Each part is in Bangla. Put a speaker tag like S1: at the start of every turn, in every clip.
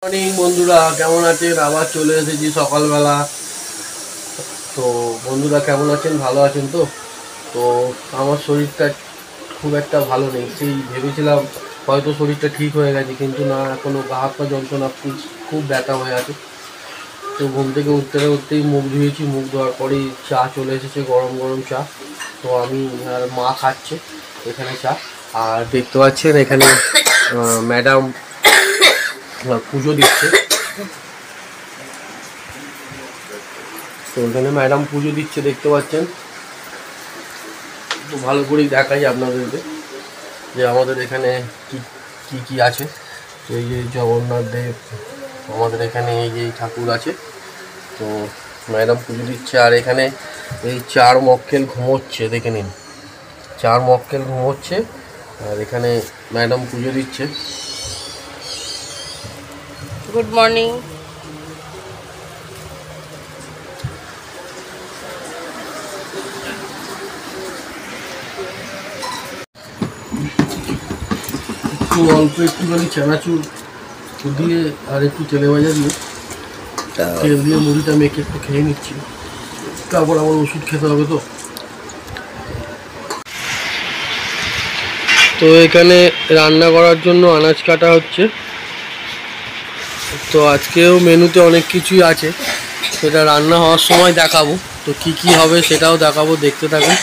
S1: মর্নিং বন্ধুরা, কেমন আছেন? আবার চলে এসেছি সকালবেলা। তো বন্ধুরা কেমন আছেন? ভালো আছেন তো? তো আমার শরীরটা খুব একটা ভালো নেই। সেই ভেবেছিলাম হয়তো শরীরটা ঠিক হয়ে গেছে, কিন্তু না, এখনও গা হাত পা যন্ত্রণা, খুব ব্যথা হয়ে আছে। তো ঘুম থেকে উঠতেই মুখ ধুয়েছি, মুখ ধোয়ার পরেই চা চলে এসেছে, গরম গরম চা। তো আমি আর মা খাচ্ছে এখানে চা। আর দেখতে পাচ্ছেন এখানে ম্যাডাম পুজো দিচ্ছে। তো ওখানে ম্যাডাম পুজো দিচ্ছে দেখতে পাচ্ছেন। তো ভালো করেই দেখাই আপনাদেরকে যে আমাদের এখানে কি কি আছে। এই যে জগন্নাথ দেব, আমাদের এখানে এই যে ঠাকুর আছে। তো ম্যাডাম পুজো দিচ্ছে। আর এখানে এই 4 মক্কেল ঘুমোচ্ছে, দেখে নিন, 4 মক্কেল ঘুমোচ্ছে। আর এখানে ম্যাডাম পুজো দিচ্ছে।
S2: Good morning.
S1: একটু অল্প একটুখানি চানাচুর দিয়ে আর একটু তেলে ভাজা দিয়ে তেল দিয়ে মুড়িটা মেখে একটু খেয়ে নিচ্ছি। তারপর আবার ওষুধ খেতে হবে। তো এখানে রান্না করার জন্য আনাজ কাটা হচ্ছে। তো আজকেও মেনুতে অনেক কিছুই আছে, সেটা রান্না হওয়ার সময় দেখাবো। তো কি কি হবে সেটাও দেখাবো, দেখতে থাকুন।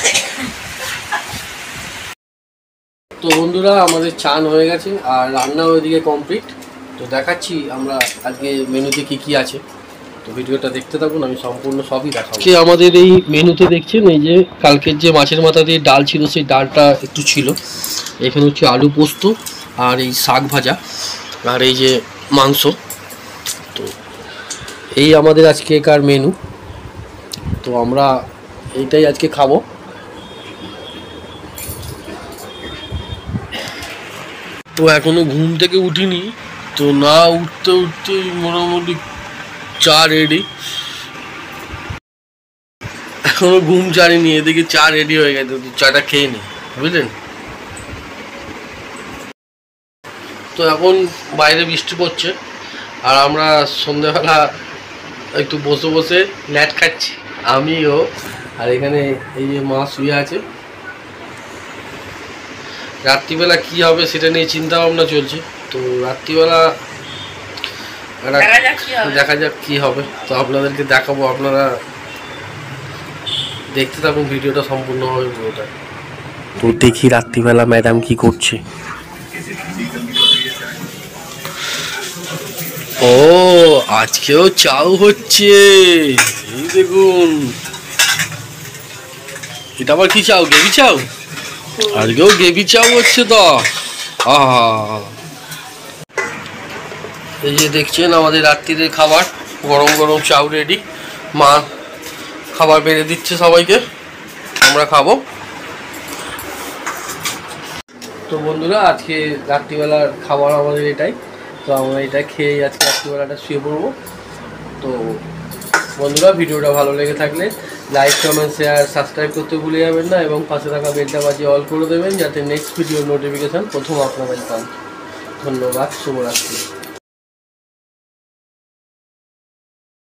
S1: তো বন্ধুরা, আমাদের চান হয়ে গেছে আর রান্না ওইদিকে কমপ্লিট। তো দেখাচ্ছি আমরা আজকে মেনুতে কি কি আছে। তো ভিডিওটা দেখতে থাকুন, আমি সম্পূর্ণ সবই দেখাবো। কি আমাদের এই মেনুতে দেখছেন, এই যে কালকের যে মাছের মাথা দিয়ে ডাল ছিল, সেই ডালটা একটু ছিল। এখানে হচ্ছে আলু পোস্ত আর এই শাক ভাজা আর এই যে মাংস। তো এই আমাদের আজকেকার মেনু। তো আমরা এইটাই আজকে খাবো। তো এখনো ঘুম থেকে উঠিনি। তো না উঠতে উঠতেই মোটামুটি চা রেডি। এখনো ঘুম ছাড়িনি, এদিকে চা রেডি হয়ে গেছে। তো চাটা খেয়ে নিই, বুঝলেন। তো এখন বাইরে বৃষ্টি পড়ছে আর আমরা সন্ধ্যেবেলা একটু বসে বসে ল্যাট খাচ্ছি, আমিও। আর এখানে এই যে মা শুয়ে আছে। রাত্রিবেলা কি হবে সেটা নিয়ে চিন্তা ভাবনা চলছে। তো রাত্রিবেলা দেখা যাক কি হবে। তো আপনাদেরকে দেখাবো, আপনারা দেখতে থাকুন ভিডিওটা সম্পূর্ণভাবে পুরোটা। তো দেখি রাত্রিবেলা ম্যাডাম কি করছে। ও, আজকেও চাও হচ্ছে, এই দেখুন। এটা আবার কি চাও? গেভি চাও? আজকেও গেভি চাও হচ্ছে তো। এই যে দেখছেন আমাদের রাত্রির খাবার, গরম গরম চাউ রেডি। মা খাবার বেড়ে দিচ্ছে সবাইকে, আমরা খাবো। তো বন্ধুরা, আজকে রাত্রিবেলার খাবার আমাদের এটাই। তো আমরা এটা খেয়েই আজকে রাত্রিবেলাটা শুয়ে পড়বো। তো বন্ধুরা, ভিডিওটা ভালো লেগে থাকলে লাইক, কমেন্ট, শেয়ার, সাবস্ক্রাইব করতে ভুলে যাবেন না, এবং পাশে থাকা বেলটা বাজিয়ে অল করে দেবেন, যাতে নেক্সট ভিডিওর নোটিফিকেশান প্রথম আপনারাই পান। ধন্যবাদ, শুভরাত্রি।